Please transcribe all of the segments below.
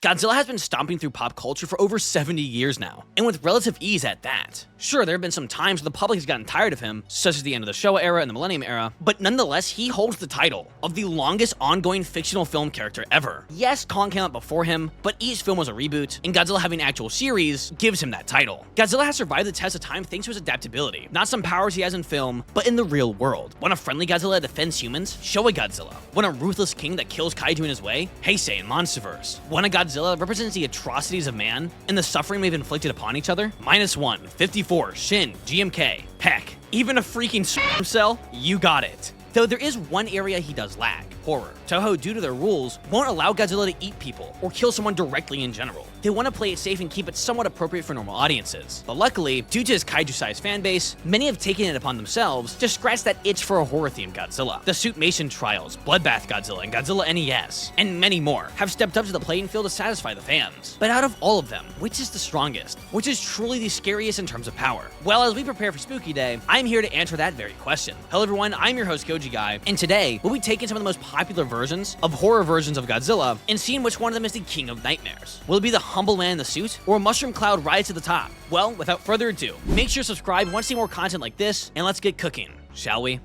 Godzilla has been stomping through pop culture for over 70 years now, and with relative ease at that. Sure, there have been some times where the public has gotten tired of him, such as the end of the Showa era and the Millennium era, but nonetheless, he holds the title of the longest ongoing fictional film character ever. Yes, Kong came out before him, but each film was a reboot, and Godzilla having an actual series gives him that title. Godzilla has survived the test of time thanks to his adaptability, not some powers he has in film, but in the real world. Want a friendly Godzilla that defends humans? Showa Godzilla. Want a ruthless king that kills kaiju in his way? Heisei in Monsterverse. Want a Godzilla that represents the atrocities of man and the suffering we've inflicted upon each other? -1, 54, Shin, GMK. Heck, even a freaking cell? You got it. Though there is one area he does lack: horror. Toho, due to their rules, won't allow Godzilla to eat people or kill someone directly in general. They want to play it safe and keep it somewhat appropriate for normal audiences. But luckily, due to his kaiju-sized fanbase, many have taken it upon themselves to scratch that itch for a horror-themed Godzilla. The Suitmation Trials, Bloodbath Godzilla, and Godzilla NES, and many more, have stepped up to the playing field to satisfy the fans. But out of all of them, which is the strongest? Which is truly the scariest in terms of power? Well, as we prepare for Spooky Day, I'm here to answer that very question. Hello everyone, I'm your host Goji Guy, and today, we'll be taking some of the most popular versions of horror versions of Godzilla and seeing which one of them is the king of nightmares. Will it be the humble man in the suit, or a mushroom cloud rise to the top? Well, without further ado, make sure to subscribe, want to see more content like this, and let's get cooking, shall we?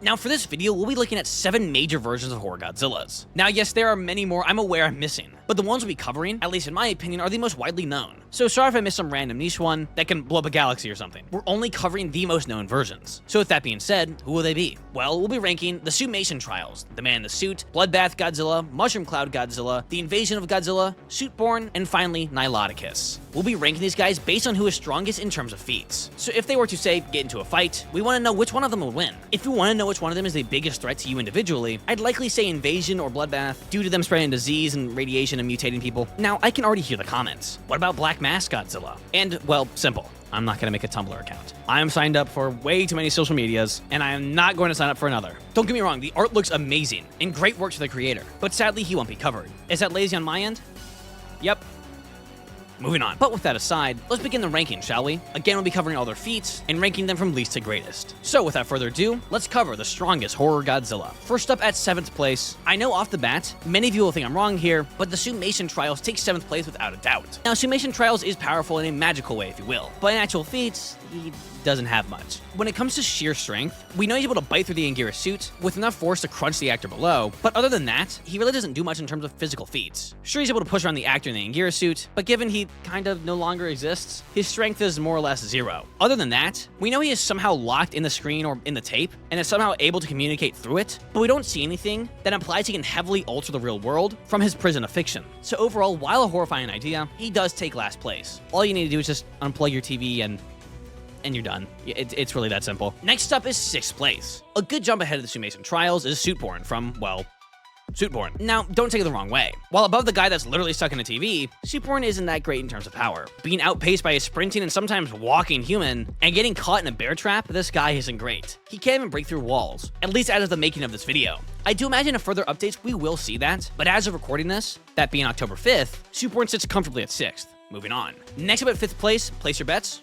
Now for this video, we'll be looking at 7 major versions of horror Godzillas. Now yes, there are many more I'm aware I'm missing, but the ones we'll be covering, at least in my opinion, are the most widely known. So sorry if I missed some random niche one that can blow up a galaxy or something. We're only covering the most known versions. So with that being said, who will they be? Well, we'll be ranking the Suitmation Trials, the Man in the Suit, Bloodbath Godzilla, Mushroom Cloud Godzilla, the Invasion of Godzilla, Suitborn, and finally, Niloticus. We'll be ranking these guys based on who is strongest in terms of feats. So if they were to, say, get into a fight, we want to know which one of them would win. If you want to know which one of them is the biggest threat to you individually, I'd likely say Invasion or Bloodbath, due to them spreading disease and radiation and mutating people. Now, I can already hear the comments. What about Black Mask Godzilla? And, well, simple. I'm not going to make a Tumblr account. I am signed up for way too many social medias, and I am not going to sign up for another. Don't get me wrong, the art looks amazing, and great work to the creator, but sadly he won't be covered. Is that lazy on my end? Yep. Moving on. But with that aside, let's begin the ranking, shall we? Again, we'll be covering all their feats and ranking them from least to greatest. So without further ado, let's cover the strongest horror Godzilla. First up at 7th place, I know off the bat, many of you will think I'm wrong here, but the Suitmation Trials takes 7th place without a doubt. Now, Suitmation Trials is powerful in a magical way, if you will, but in actual feats, he doesn't have much. When it comes to sheer strength, we know he's able to bite through the Anguirus suit with enough force to crunch the actor below, but other than that, he really doesn't do much in terms of physical feats. Sure, he's able to push around the actor in the Anguirus suit, but given he kind of no longer exists, his strength is more or less 0. Other than that, we know he is somehow locked in the screen or in the tape, and is somehow able to communicate through it, but we don't see anything that implies he can heavily alter the real world from his prison of fiction. So overall, while a horrifying idea, he does take last place. All you need to do is just unplug your TV and you're done. It's really that simple. Next up is 6th place. A good jump ahead of the Suitmation Trials is Suitborn from, well, Suitborn. Now, don't take it the wrong way. While above the guy that's literally stuck in a TV, Suitborn isn't that great in terms of power. Being outpaced by a sprinting and sometimes walking human, and getting caught in a bear trap, this guy isn't great. He can't even break through walls, at least as of the making of this video. I do imagine in further updates we will see that, but as of recording this, that being October 5th, Suitborn sits comfortably at 6th. Moving on. Next up at 5th place, place your bets.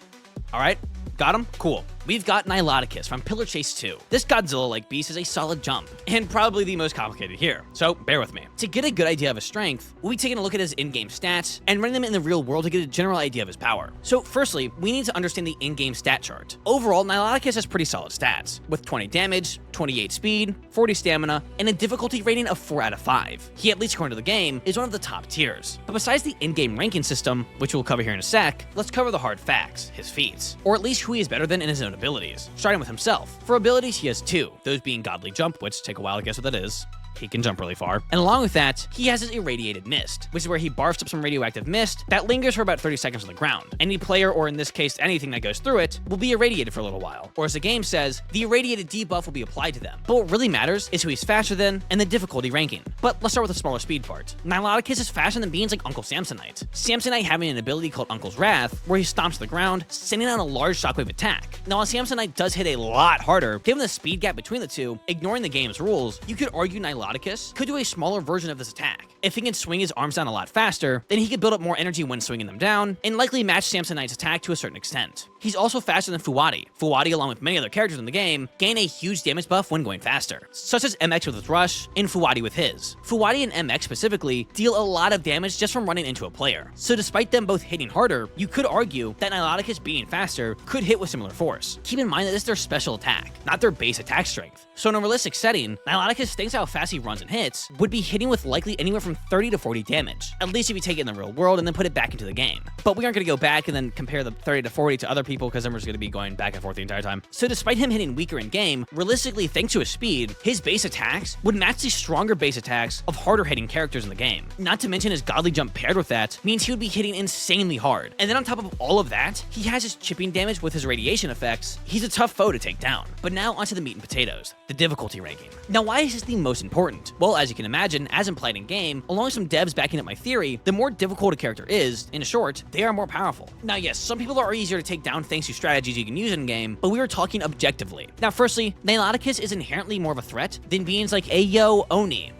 Alright, got him? Cool. We've got Niloticus from Pillar Chase 2. This Godzilla-like beast is a solid jump, and probably the most complicated here, so bear with me. To get a good idea of his strength, we'll be taking a look at his in-game stats and running them in the real world to get a general idea of his power. So firstly, we need to understand the in-game stat chart. Overall, Niloticus has pretty solid stats, with 20 damage, 28 speed, 40 stamina, and a difficulty rating of 4 out of 5. He, at least according to the game, is one of the top tiers. But besides the in-game ranking system, which we'll cover here in a sec, let's cover the hard facts, his feats, or at least who he is better than in his own abilities. Starting with himself. For abilities, he has 2, those being Godly Jump, which take a while to guess what that is. He can jump really far. And along with that, he has his Irradiated Mist, which is where he barfs up some radioactive mist that lingers for about 30 seconds on the ground. Any player, or in this case, anything that goes through it, will be irradiated for a little while. Or as the game says, the irradiated debuff will be applied to them. But what really matters is who he's faster than and the difficulty ranking. But let's start with the smaller speed part. Niloticus is faster than beings like Uncle Samsonite. Samsonite having an ability called Uncle's Wrath, where he stomps the ground, sending out a large shockwave attack. Now, while Samsonite does hit a lot harder, given the speed gap between the two, ignoring the game's rules, you could argue Niloticus Niloticus could do a smaller version of this attack. If he can swing his arms down a lot faster, then he could build up more energy when swinging them down, and likely match Samsonite's attack to a certain extent. He's also faster than Fuwadi. Fuwadi, along with many other characters in the game, gain a huge damage buff when going faster, such as MX with his rush, and Fuwadi with his. Fuwadi and MX specifically deal a lot of damage just from running into a player, so despite them both hitting harder, you could argue that Niloticus being faster could hit with similar force. Keep in mind that this is their special attack, not their base attack strength. So in a realistic setting, Niloticus, thanks to how fast he runs and hits, would be hitting with likely anywhere from 30 to 40 damage, at least if you take it in the real world and then put it back into the game. But we aren't going to go back and then compare the 30 to 40 to other people, because then we're just going to be going back and forth the entire time. So despite him hitting weaker in game, realistically, thanks to his speed, his base attacks would match the stronger base attacks of harder hitting characters in the game. Not to mention his godly jump paired with that means he would be hitting insanely hard. And then on top of all of that, he has his chipping damage with his radiation effects. He's a tough foe to take down. But now onto the meat and potatoes, the difficulty ranking. Now, why is this the most important? Well, as you can imagine, as implied in game, along with some devs backing up my theory, the more difficult a character is, in short, they are more powerful. Now yes, some people are easier to take down thanks to strategies you can use in game, but we were talking objectively. Now firstly, Niloticus is inherently more of a threat than beings like Ayo Oni.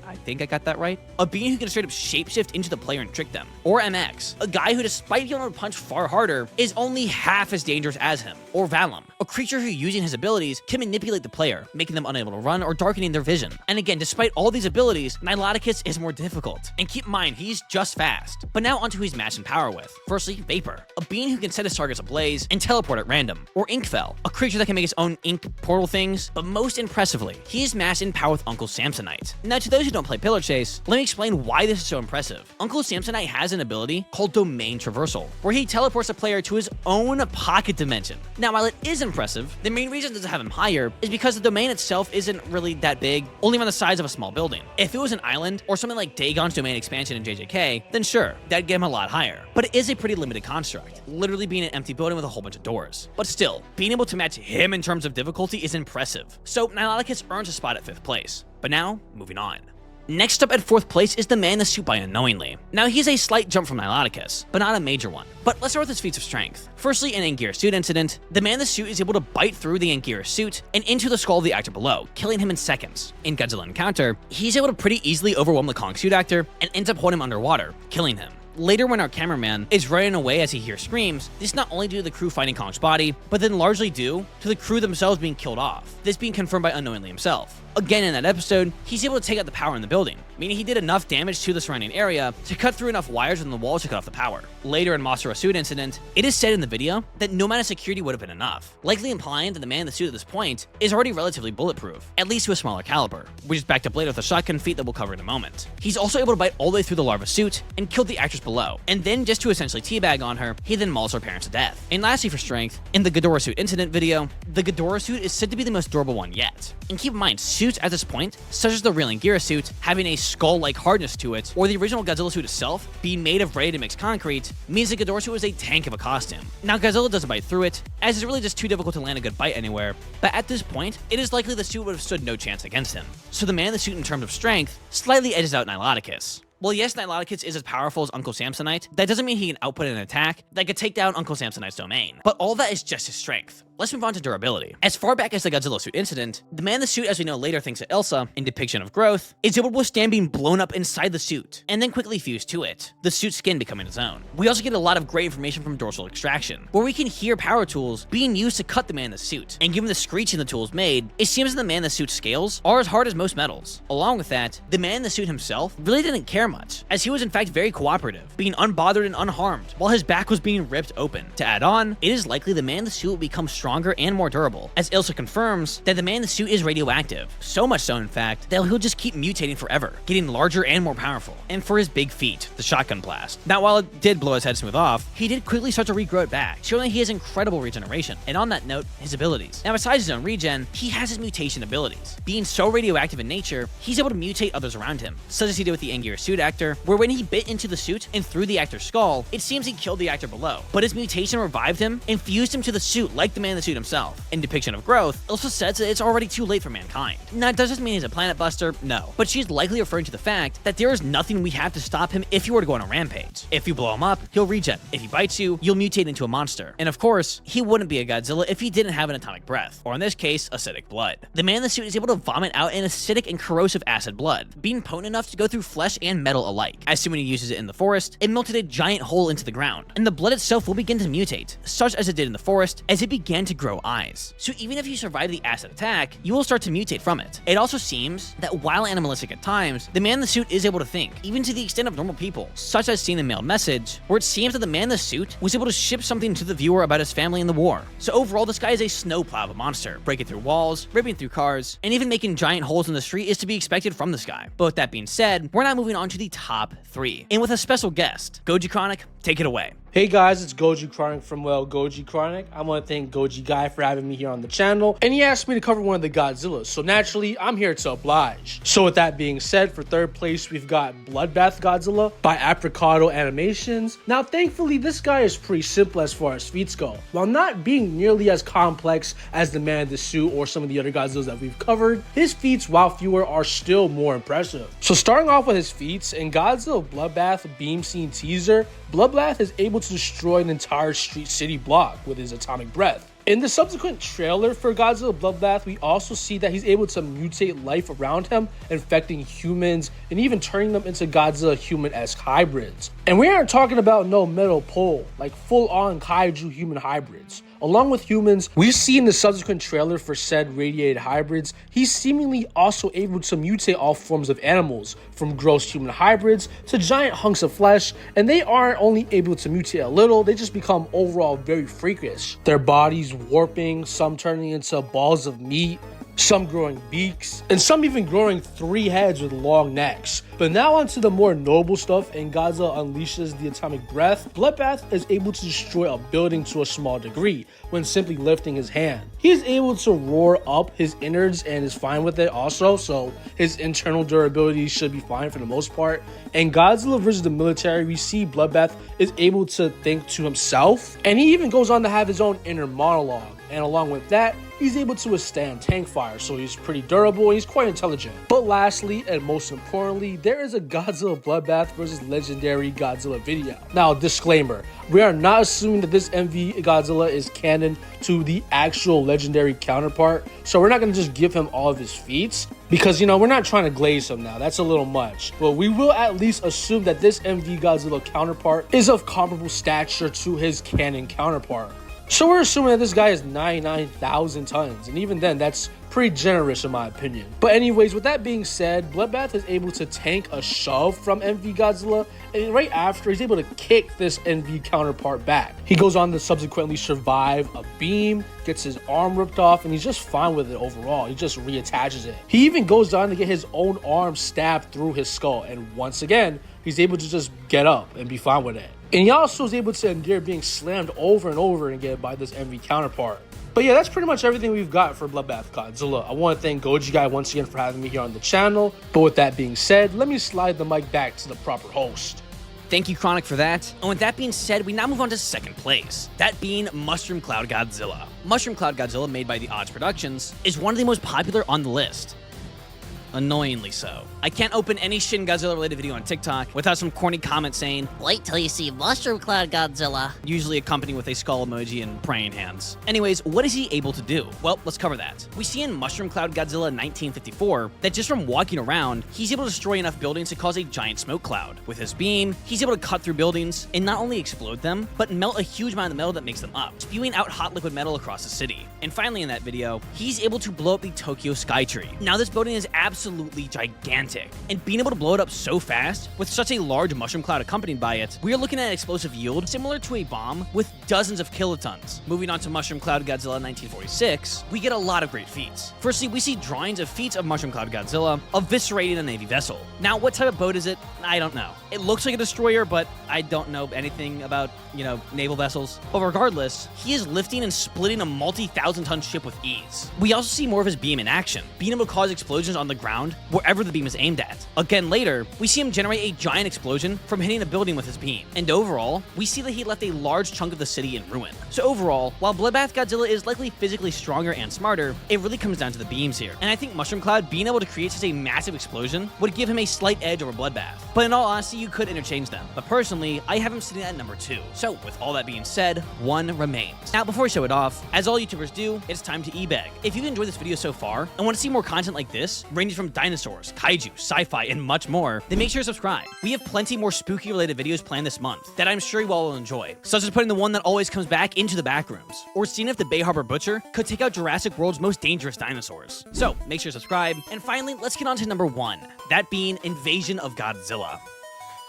I think I got that right. A being who can straight up shapeshift into the player and trick them. Or MX, a guy who, despite being able to punch far harder, is only half as dangerous as him. Or Valum, a creature who, using his abilities, can manipulate the player, making them unable to run or darkening their vision. And again, despite all these abilities, Niloticus is more difficult. And keep in mind, he's just fast. But now onto who he's matched in power with. Firstly, Vapor, a being who can set his targets ablaze and teleport at random. Or Inkfell, a creature that can make his own ink portal things. But most impressively, he is matched in power with Uncle Samsonite. Now to those who don't play Pillar Chase, let me explain why this is so impressive. Uncle Samsonite has an ability called Domain Traversal, where he teleports a player to his own pocket dimension. Now, while it is impressive, the main reason to have him higher is because the domain itself isn't really that big, only around the size of a small building. If it was an island, or something like Dagon's domain expansion in JJK, then sure, that'd get him a lot higher. But it is a pretty limited construct, literally being an empty building with a whole bunch of doors. But still, being able to match him in terms of difficulty is impressive. So Niloticus earns a spot at 5th place. But now, moving on. Next up at 4th place is the man in the suit by Unknowingly. Now he's a slight jump from Niloticus, but not a major one. But let's start with his feats of strength. Firstly, in Anguir's suit incident, the man in the suit is able to bite through the Anguir suit and into the skull of the actor below, killing him in seconds. In Godzilla Encounter, he's able to pretty easily overwhelm the Kong suit actor and ends up holding him underwater, killing him. Later, when our cameraman is running away as he hears screams, this is not only due to the crew finding Kong's body, but then largely due to the crew themselves being killed off, this being confirmed by Unknowingly himself. Again, in that episode, he's able to take out the power in the building, meaning he did enough damage to the surrounding area to cut through enough wires in the walls to cut off the power. Later in Masura's suit incident, it is said in the video that no amount of security would have been enough, likely implying that the man in the suit at this point is already relatively bulletproof, at least to a smaller caliber, which is backed up later with a shotgun feat that we'll cover in a moment. He's also able to bite all the way through the larva suit and kill the actress below, and then just to essentially teabag on her, he then mauls her parents to death. And lastly for strength, in the Ghidorah suit incident video, the Ghidorah suit is said to be the most durable one yet. And keep in mind, suits at this point, such as the real Anguirus suit, having a skull-like hardness to it, or the original Godzilla suit itself being made of ready-to-mix concrete, means the Ghidorah suit was a tank of a costume. Now Godzilla doesn't bite through it, as it's really just too difficult to land a good bite anywhere, but at this point, it is likely the suit would have stood no chance against him. So the man in the suit in terms of strength slightly edges out Niloticus. Well, yes, Niloticus is as powerful as Uncle Samsonite. That doesn't mean he can output an attack that could take down Uncle Samsonite's domain. But all that is just his strength. Let's move on to durability. As far back as the Godzilla suit incident, the man in the suit, as we know later thanks to Elsa, in Depiction of Growth, is able to withstand being blown up inside the suit, and then quickly fuse to it, the suit's skin becoming its own. We also get a lot of great information from dorsal extraction, where we can hear power tools being used to cut the man in the suit, and given the screeching the tools made, it seems that the man in the suit's scales are as hard as most metals. Along with that, the man in the suit himself really didn't care much, as he was in fact very cooperative, being unbothered and unharmed, while his back was being ripped open. To add on, it is likely the man in the suit will become stronger and more durable, as Ilsa confirms that the man in the suit is radioactive, so much so in fact that he'll just keep mutating forever, getting larger and more powerful. And for his big feat, the shotgun blast. Now while it did blow his head smooth off, he did quickly start to regrow it back, showing that he has incredible regeneration, and on that note, his abilities. Now besides his own regen, he has his mutation abilities. Being so radioactive in nature, he's able to mutate others around him, such as he did with the Anguirus suit actor, where when he bit into the suit and through the actor's skull, it seems he killed the actor below, but his mutation revived him and fused him to the suit like the man in the suit himself. In depiction of growth, Ilsa says that it's already too late for mankind. Now, does this mean he's a planet buster? No. But she's likely referring to the fact that there is nothing we have to stop him if he were to go on a rampage. If you blow him up, he'll regen. If he bites you, you'll mutate into a monster. And of course, he wouldn't be a Godzilla if he didn't have an atomic breath, or in this case, acidic blood. The man in the suit is able to vomit out an acidic and corrosive acid blood, being potent enough to go through flesh and metal alike. As soon as he uses it in the forest, it melted a giant hole into the ground, and the blood itself will begin to mutate, such as it did in the forest, as it began to grow eyes. So even if you survive the acid attack, you will start to mutate from it. It also seems that while animalistic at times, the man in the suit is able to think, even to the extent of normal people, such as seeing a mailed message, where it seems that the man in the suit was able to ship something to the viewer about his family in the war. So overall, this guy is a snowplow of a monster, breaking through walls, ripping through cars, and even making giant holes in the street is to be expected from this guy. But with that being said, we're now moving on to the top 3, and with a special guest. Goji Chronic, take it away. Hey guys, it's Goji Chronic from Goji Chronic. I want to thank Goji Guy for having me here on the channel, and he asked me to cover one of the Godzillas, so naturally, I'm here to oblige. So with that being said, for third place, we've got Bloodbath Godzilla by Apricado Animations. Now, thankfully, this guy is pretty simple as far as feats go. While not being nearly as complex as the man in the suit or some of the other Godzillas that we've covered, his feats, while fewer, are still more impressive. So starting off with his feats, in Godzilla Bloodbath Beam Scene Teaser, Bloodbath is able to destroy an entire city block with his atomic breath. In the subsequent trailer for Godzilla Bloodbath, we also see that he's able to mutate life around him, infecting humans and even turning them into Godzilla human-esque hybrids. And we aren't talking about no metal pole, like full-on kaiju human hybrids. Along with humans, we see in the subsequent trailer for said radiated hybrids, he's seemingly also able to mutate all forms of animals, from gross human hybrids to giant hunks of flesh, and they aren't only able to mutate a little, they just become overall very freakish. Their bodies warping, some turning into balls of meat, some growing beaks, and some even growing 3 heads with long necks. But now onto the more noble stuff, and Godzilla unleashes the atomic breath. Bloodbath is able to destroy a building to a small degree when simply lifting his hand. He is able to roar up his innards and is fine with it also, so his internal durability should be fine for the most part. In Godzilla vs. the military, we see Bloodbath is able to think to himself, and he even goes on to have his own inner monologue. And along with that, he's able to withstand tank fire, so he's pretty durable and he's quite intelligent. But lastly, and most importantly, there is a Godzilla Bloodbath vs. Legendary Godzilla video. Now, disclaimer, we are not assuming that this MV Godzilla is canon to the actual legendary counterpart, so we're not going to just give him all of his feats, because, you know, we're not trying to glaze him now, that's a little much. But we will at least assume that this MV Godzilla counterpart is of comparable stature to his canon counterpart. So we're assuming that this guy is 99,000 tons, and even then, that's pretty generous in my opinion. But anyways, with that being said, Bloodbath is able to tank a shove from MV Godzilla, and right after, he's able to kick this MV counterpart back. He goes on to subsequently survive a beam, gets his arm ripped off, and he's just fine with it overall. He just reattaches it. He even goes on to get his own arm stabbed through his skull, and once again, he's able to just get up and be fine with it. And he also is able to endure being slammed over and over again by this MV counterpart. But yeah, that's pretty much everything we've got for Bloodbath Godzilla. I want to thank Goji Guy once again for having me here on the channel. But with that being said, let me slide the mic back to the proper host. Thank you, Chronic, for that. And with that being said, we now move on to second place, that being Mushroom Cloud Godzilla. Mushroom Cloud Godzilla, made by the Odds Productions, is one of the most popular on the list. Annoyingly so. I can't open any Shin Godzilla related video on TikTok without some corny comment saying, "Wait till you see Mushroom Cloud Godzilla." Usually accompanied with a skull emoji and praying hands. Anyways, what is he able to do? Well, let's cover that. We see in Mushroom Cloud Godzilla 1954 that just from walking around, he's able to destroy enough buildings to cause a giant smoke cloud. With his beam, he's able to cut through buildings and not only explode them, but melt a huge amount of the metal that makes them up, spewing out hot liquid metal across the city. And finally in that video, he's able to blow up the Tokyo Skytree. Now this building is absolutely gigantic, and being able to blow it up so fast with such a large mushroom cloud accompanied by it, we are looking at an explosive yield similar to a bomb with dozens of kilotons. Moving on to Mushroom Cloud Godzilla 1946, we get a lot of great feats. Firstly, we see drawings of feats of Mushroom Cloud Godzilla eviscerating a Navy vessel. Now, what type of boat is it? I don't know. It looks like a destroyer, but I don't know anything about, naval vessels. But regardless, he is lifting and splitting a multi-thousand 1,000-ton ship with ease. We also see more of his beam in action, being able to cause explosions on the ground wherever the beam is aimed at. Again later, we see him generate a giant explosion from hitting a building with his beam. And overall, we see that he left a large chunk of the city in ruin. So overall, while Bloodbath Godzilla is likely physically stronger and smarter, it really comes down to the beams here. And I think Mushroom Cloud being able to create such a massive explosion would give him a slight edge over Bloodbath. But in all honesty, you could interchange them. But personally, I have him sitting at number 2. So with all that being said, 1 remains. Now before we show it off, as all YouTubers do, it's time to e-bag. If you enjoyed this video so far and want to see more content like this, ranging from dinosaurs, kaiju, sci-fi, and much more, then make sure to subscribe. We have plenty more spooky related videos planned this month that I'm sure you all will enjoy, such as putting the one that always comes back into the back rooms, or seeing if the Bay Harbor Butcher could take out Jurassic World's most dangerous dinosaurs. So make sure to subscribe, and finally, let's get on to number 1, that being Invasion of Godzilla.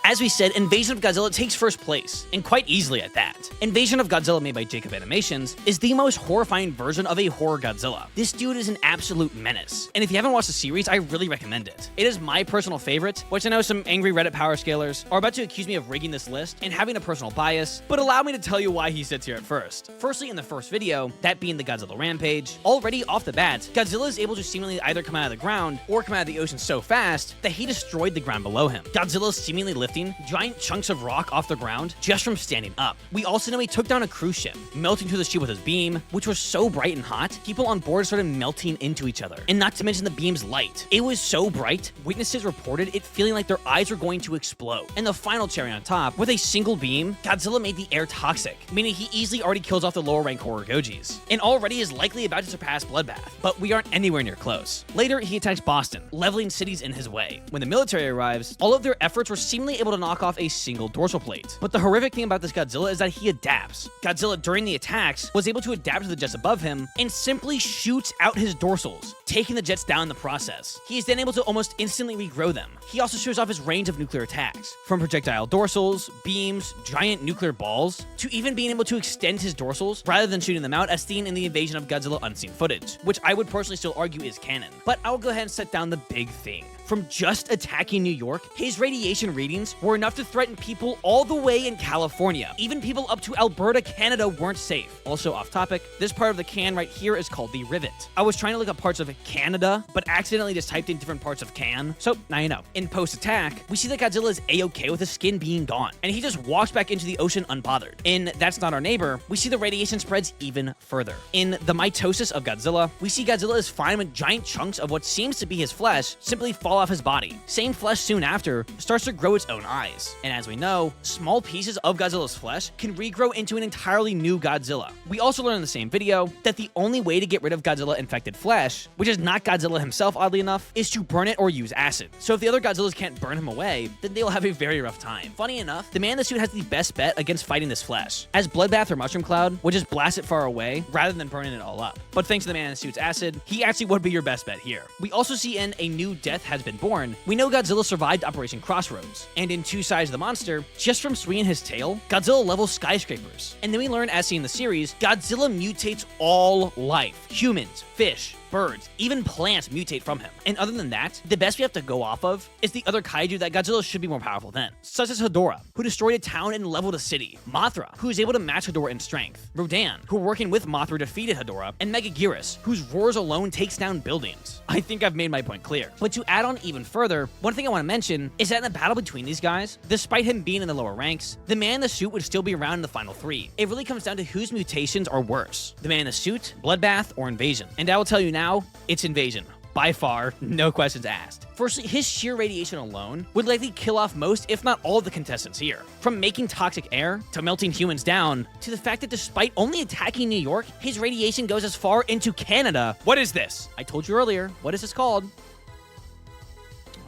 As we said, Invasion of Godzilla takes first place, and quite easily at that. Invasion of Godzilla, made by Jacob Animations, is the most horrifying version of a horror Godzilla. This dude is an absolute menace, and if you haven't watched the series, I really recommend it. It is my personal favorite, which I know some angry Reddit power scalers are about to accuse me of rigging this list and having a personal bias, but allow me to tell you why he sits here at first. Firstly, in the first video, that being the Godzilla Rampage, already off the bat, Godzilla is able to seemingly either come out of the ground or come out of the ocean so fast that he destroyed the ground below him. Godzilla seemingly lifting giant chunks of rock off the ground just from standing up. We also know he took down a cruise ship, melting through the ship with his beam, which was so bright and hot, people on board started melting into each other. And not to mention the beam's light. It was so bright, witnesses reported it feeling like their eyes were going to explode. And the final cherry on top, with a single beam, Godzilla made the air toxic, meaning he easily already kills off the lower rank horror Gojis, and already is likely about to surpass Bloodbath. But we aren't anywhere near close. Later, he attacks Boston, leveling cities in his way. When the military arrives, all of their efforts were seemingly able to knock off a single dorsal plate. But the horrific thing about this Godzilla is that he adapts. Godzilla, during the attacks, was able to adapt to the jets above him and simply shoots out his dorsals, taking the jets down in the process. He is then able to almost instantly regrow them. He also shows off his range of nuclear attacks, from projectile dorsals, beams, giant nuclear balls, to even being able to extend his dorsals rather than shooting them out, as seen in the Invasion of Godzilla unseen footage, which I would personally still argue is canon. But I will go ahead and set down the big thing. From just attacking New York, his radiation readings were enough to threaten people all the way in California. Even people up to Alberta, Canada weren't safe. Also off topic, this part of the can right here is called the rivet. I was trying to look up parts of Canada, but accidentally just typed in different parts of can, so now you know. In post-attack, we see that Godzilla is a-okay with his skin being gone, and he just walks back into the ocean unbothered. In That's Not Our Neighbor, we see the radiation spreads even further. In the mitosis of Godzilla, we see Godzilla is fine with giant chunks of what seems to be his flesh simply fall off his body. Same flesh soon after starts to grow its own eyes. And as we know, small pieces of Godzilla's flesh can regrow into an entirely new Godzilla. We also learn in the same video that the only way to get rid of Godzilla-infected flesh, which is not Godzilla himself oddly enough, is to burn it or use acid. So if the other Godzillas can't burn him away, then they'll have a very rough time. Funny enough, the man in the suit has the best bet against fighting this flesh, as Bloodbath or Mushroom Cloud would just blast it far away rather than burning it all up. But thanks to the man in the suit's acid, he actually would be your best bet here. We also see in A New Death Has Been Born, we know Godzilla survived Operation Crossroads, and in Two Sides of the Monster, just from swinging his tail, Godzilla levels skyscrapers. And then we learn, as seen in the series, Godzilla mutates all life. Humans, fish, birds, even plants mutate from him. And other than that, the best we have to go off of is the other kaiju that Godzilla should be more powerful than, such as Hedorah, who destroyed a town and leveled a city, Mothra, who is able to match Hedorah in strength, Rodan, who working with Mothra defeated Hedorah, and Megaguirus, whose roars alone takes down buildings. I think I've made my point clear. But to add on even further, one thing I want to mention is that in the battle between these guys, despite him being in the lower ranks, the man in the suit would still be around in the final 3. It really comes down to whose mutations are worse, the man in the suit, Bloodbath, or Invasion. And I will tell you now, it's Invasion. By far, no questions asked. Firstly, his sheer radiation alone would likely kill off most, if not all, of the contestants here. From making toxic air, to melting humans down, to the fact that despite only attacking New York, his radiation goes as far into Canada. What is this? I told you earlier, what is this called?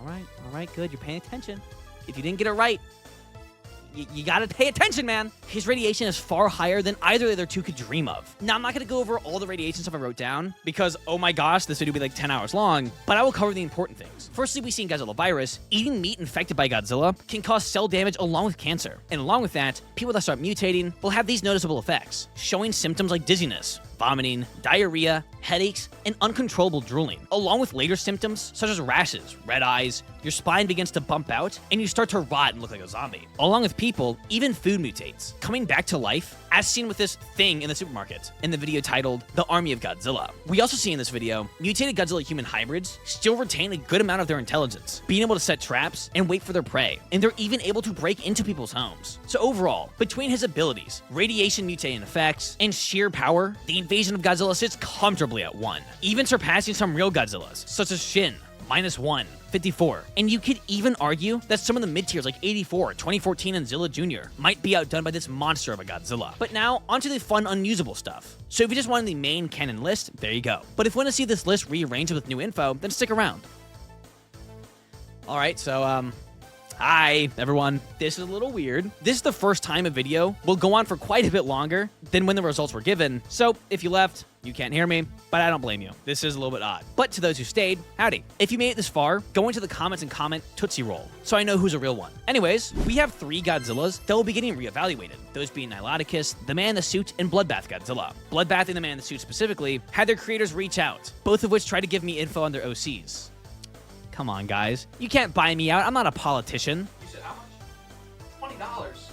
All right, good, you're paying attention. If you didn't get it right, you gotta pay attention, man. His radiation is far higher than either of the other two could dream of. Now, I'm not gonna go over all the radiation stuff I wrote down, because, oh my gosh, this video will be like 10 hours long, but I will cover the important things. Firstly, we see in Godzilla virus, eating meat infected by Godzilla can cause cell damage along with cancer. And along with that, people that start mutating will have these noticeable effects, showing symptoms like dizziness, vomiting, diarrhea, headaches, and uncontrollable drooling, along with later symptoms such as rashes, red eyes, your spine begins to bump out, and you start to rot and look like a zombie. Along with people, even food mutates, coming back to life, as seen with this thing in the supermarket in the video titled The Army of Godzilla. We also see in this video, mutated Godzilla human hybrids still retain a good amount of their intelligence, being able to set traps and wait for their prey, and they're even able to break into people's homes. So overall, between his abilities, radiation mutating effects, and sheer power, the invasion of Godzilla sits comfortably at 1, even surpassing some real Godzillas, such as Shin, -1, 54. And you could even argue that some of the mid-tiers like 84, 2014, and Zilla Jr. might be outdone by this monster of a Godzilla. But now, onto the fun, unusable stuff. So if you just wanted the main canon list, there you go. But if you want to see this list rearranged with new info, then stick around. Alright, so, hi, everyone. This is a little weird. This is the first time a video will go on for quite a bit longer than when the results were given, so if you left, you can't hear me, but I don't blame you. This is a little bit odd. But to those who stayed, howdy. If you made it this far, go into the comments and comment Tootsie Roll, so I know who's a real one. Anyways, we have 3 Godzillas that will be getting reevaluated, those being Niloticus, the Man in the Suit, and Bloodbath Godzilla. Bloodbath and the Man in the Suit specifically had their creators reach out, both of which tried to give me info on their OCs. Come on, guys. You can't buy me out. I'm not a politician. You said how much? $20.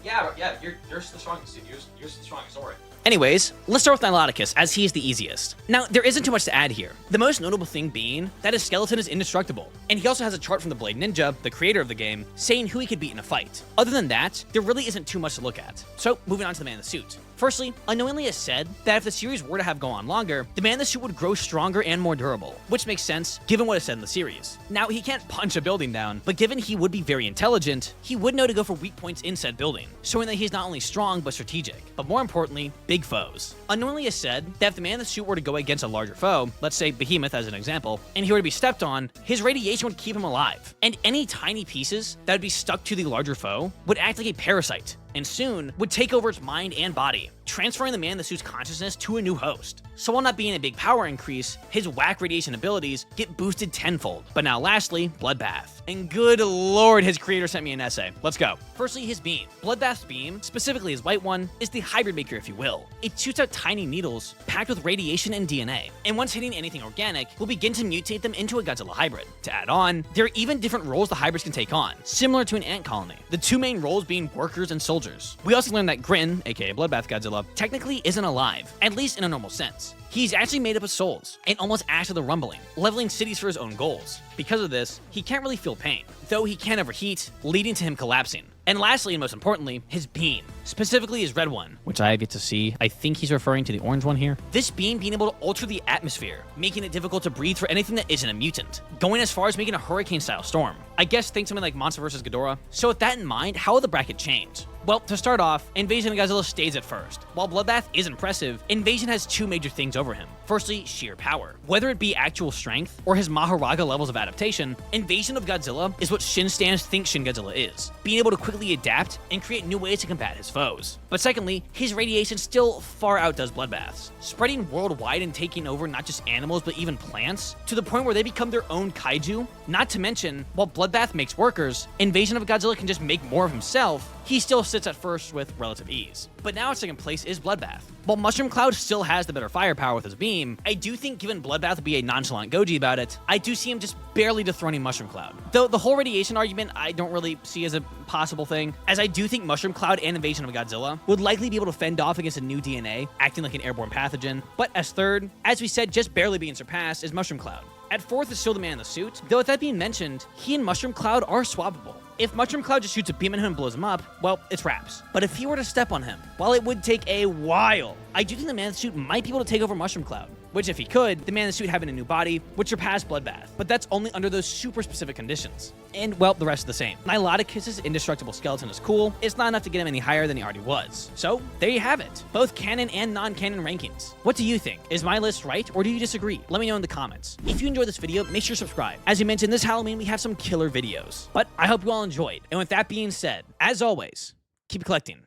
Yeah. You're the strongest. You're the strongest. All right. Anyways, let's start with Niloticus, as he is the easiest. Now, there isn't too much to add here. The most notable thing being that his skeleton is indestructible, and he also has a chart from the Blade Ninja, the creator of the game, saying who he could beat in a fight. Other than that, there really isn't too much to look at. So, moving on to the Man in the Suit. Firstly, unknowingly has said that if the series were to have gone on longer, the Man in the Suit would grow stronger and more durable, which makes sense given what is said in the series. Now, he can't punch a building down, but given he would be very intelligent, he would know to go for weak points in said building, showing that he's not only strong but strategic, but more importantly, big foes. Unknowingly has said that if the Man in the Suit were to go against a larger foe, let's say Behemoth as an example, and he were to be stepped on, his radiation would keep him alive, and any tiny pieces that would be stuck to the larger foe would act like a parasite, and soon would take over its mind and body, transferring the Man in the Suit's consciousness to a new host. So while not being a big power increase, his whack radiation abilities get boosted tenfold. But now lastly, Bloodbath. And good lord, his creator sent me an essay. Let's go. Firstly, his beam. Bloodbath's beam, specifically his white one, is the hybrid maker if you will. It shoots out tiny needles packed with radiation and DNA, and once hitting anything organic, will begin to mutate them into a Godzilla hybrid. To add on, there are even different roles the hybrids can take on, similar to an ant colony. The 2 main roles being workers and soldiers. We also learned that Grin, aka Bloodbath Godzilla, technically isn't alive, at least in a normal sense. He's actually made up of souls, and almost acts of the rumbling, leveling cities for his own goals. Because of this, he can't really feel pain, though he can overheat, leading to him collapsing. And lastly, and most importantly, his beam, specifically his red one, which I get to see. I think he's referring to the orange one here. This beam being able to alter the atmosphere, making it difficult to breathe for anything that isn't a mutant, going as far as making a hurricane-style storm. I guess think something like Monster vs. Ghidorah. So with that in mind, how will the bracket change? Well, to start off, Invasion of Godzilla stays at first. While Bloodbath is impressive, Invasion has 2 major things over him. Firstly, sheer power. Whether it be actual strength or his Maharaga levels of adaptation, Invasion of Godzilla is what Shin stans think Shin Godzilla is, being able to quickly adapt and create new ways to combat his foes. But secondly, his radiation still far outdoes Bloodbath's, spreading worldwide and taking over not just animals but even plants, to the point where they become their own kaiju. Not to mention, while Bloodbath makes workers, Invasion of Godzilla can just make more of himself, he still sits at first with relative ease. But now at second place is Bloodbath. While Mushroom Cloud still has the better firepower with his beam, I do think given Bloodbath would be a nonchalant Goji about it, I do see him just barely dethroning Mushroom Cloud. Though the whole radiation argument I don't really see as a possible thing, as I do think Mushroom Cloud and Invasion of Godzilla would likely be able to fend off against a new DNA, acting like an airborne pathogen. But as third, as we said, just barely being surpassed is Mushroom Cloud. At fourth is still the Man in the Suit, though with that being mentioned, he and Mushroom Cloud are swappable. If Mushroom Cloud just shoots a beam at him and blows him up, well, it's wraps. But if he were to step on him, while it would take a while, I do think the Man in the Suit might be able to take over Mushroom Cloud. Which if he could, the Man in the Suit having a new body would surpass Bloodbath. But that's only under those super specific conditions. And, well, the rest is the same. Niloticus' indestructible skeleton is cool. It's not enough to get him any higher than he already was. So, there you have it. Both canon and non-canon rankings. What do you think? Is my list right, or do you disagree? Let me know in the comments. If you enjoyed this video, make sure to subscribe. As you mentioned, this Halloween we have some killer videos. But I hope you all enjoyed. And with that being said, as always, keep collecting.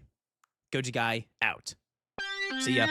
Goji Guy out. See ya.